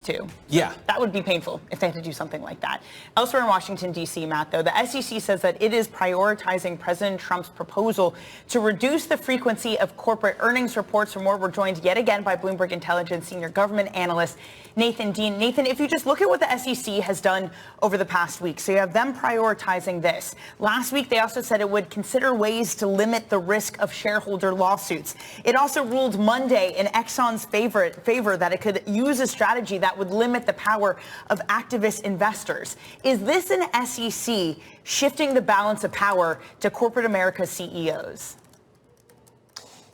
too. Yeah. That would be painful if they had to do something like that. Elsewhere in Washington, D.C., Matt, though, the SEC says that it is prioritizing President Trump's proposal to reduce the frequency of corporate earnings reports. For more, we're joined yet again by Bloomberg Intelligence senior government analyst Nathan Dean. Nathan, if you just look at what the SEC has done over the past week, so you have them prioritizing this. Last week, they also said it would consider ways to limit the risk of shareholder lawsuits. It also ruled Monday in Exxon's favor that it could use a strategy that would limit the power of activist investors. Is this an SEC shifting the balance of power to corporate America's CEOs?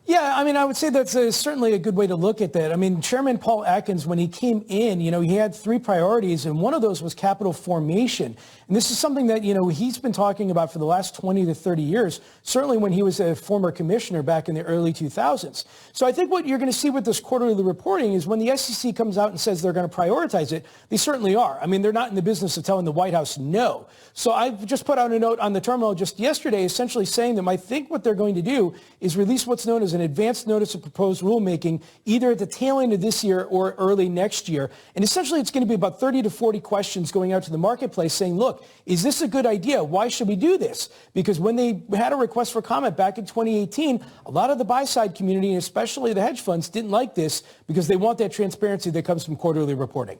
Yeah, I mean, I would say that's certainly a good way to look at that. I mean, Chairman Paul Atkins, when he came in, he had three priorities, and one of those was capital formation. And this is something that, he's been talking about for the last 20 to 30 years, certainly when he was a former commissioner back in the early 2000s. So I think what you're going to see with this quarterly reporting is when the SEC comes out and says they're going to prioritize it, they certainly are. I mean, they're not in the business of telling the White House no. So I just put out a note on the terminal just yesterday essentially saying that I think what they're going to do is release what's known as an advanced notice of proposed rulemaking either at the tail end of this year or early next year. And essentially it's going to be about 30 to 40 questions going out to the marketplace saying, look, is this a good idea? Why should we do this? Because when they had a request for comment back in 2018, a lot of the buy-side community, and especially the hedge funds, didn't like this because they want that transparency that comes from quarterly reporting.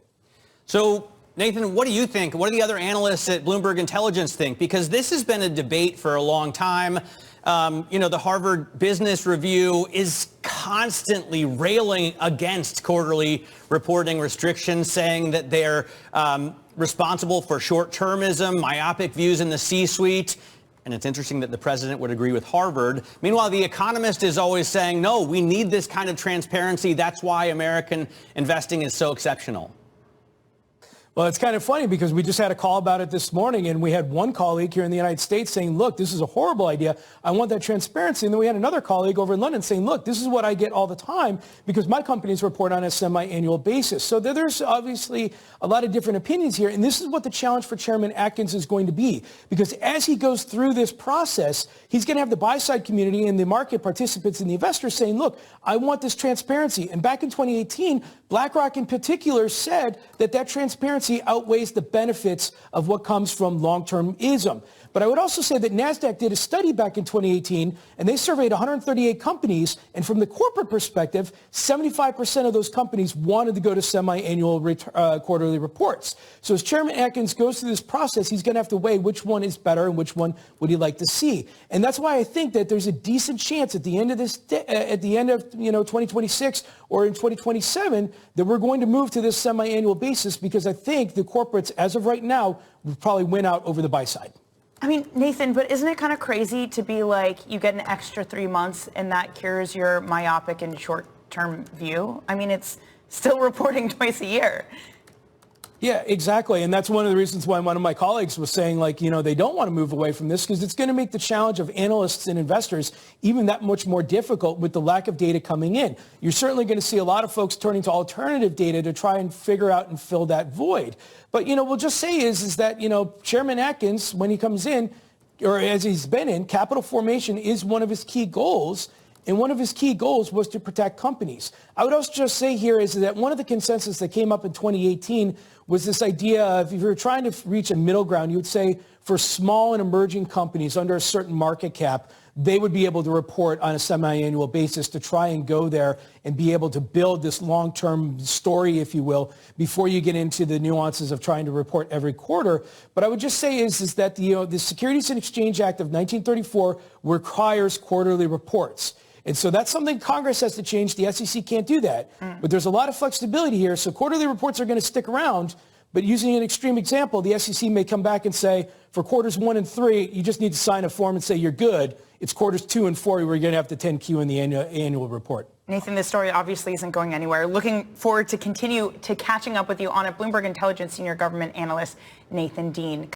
So, Nathan, what do you think? What do the other analysts at Bloomberg Intelligence think? Because this has been a debate for a long time. The Harvard Business Review is constantly railing against quarterly reporting restrictions, saying that they're responsible for short-termism, myopic views in the C-suite. And it's interesting that the president would agree with Harvard. Meanwhile, The Economist is always saying, no, we need this kind of transparency. That's why American investing is so exceptional. Well, it's kind of funny because we just had a call about it this morning, and we had one colleague here in the United States saying, look, this is a horrible idea. I want that transparency. And then we had another colleague over in London saying, look, this is what I get all the time because my companies report on a semi-annual basis. So there's obviously a lot of different opinions here. And this is what the challenge for Chairman Atkins is going to be, because as he goes through this process, he's going to have the buy-side community and the market participants and the investors saying, look, I want this transparency. And back in 2018, BlackRock in particular said that transparency outweighs the benefits of what comes from long-termism. But I would also say that NASDAQ did a study back in 2018, and they surveyed 138 companies, and from the corporate perspective, 75% of those companies wanted to go to semi-annual quarterly reports. So as Chairman Atkins goes through this process, he's going to have to weigh which one is better and which one would he like to see. And that's why I think that there's a decent chance at the end of 2026 or in 2027 that we're going to move to this semi-annual basis, because I think the corporates, as of right now, will probably win out over the buy side. I mean, Nathan, but isn't it kind of crazy to be like, you get an extra 3 months and that cures your myopic and short-term view? I mean, it's still reporting twice a year. Yeah, exactly. And that's one of the reasons why one of my colleagues was saying, they don't want to move away from this because it's going to make the challenge of analysts and investors even that much more difficult with the lack of data coming in. You're certainly going to see a lot of folks turning to alternative data to try and figure out and fill that void. But, we'll just say is that, Chairman Atkins, when he comes in, or as he's been in, capital formation is one of his key goals. And one of his key goals was to protect companies. I would also just say here is that one of the consensus that came up in 2018 was this idea of, if you were trying to reach a middle ground, you would say for small and emerging companies under a certain market cap, they would be able to report on a semi-annual basis to try and go there and be able to build this long-term story, if you will, before you get into the nuances of trying to report every quarter. But I would just say is that the Securities and Exchange Act of 1934 requires quarterly reports. And so that's something Congress has to change. The SEC can't do that. But there's a lot of flexibility here. So quarterly reports are going to stick around. But using an extreme example, the SEC may come back and say, for quarters 1 and 3, you just need to sign a form and say you're good. It's quarters 2 and 4 where you're going to have the 10Q in the annual report. Nathan, this story obviously isn't going anywhere. Looking forward to catching up with you on it. Bloomberg Intelligence senior government analyst Nathan Dean.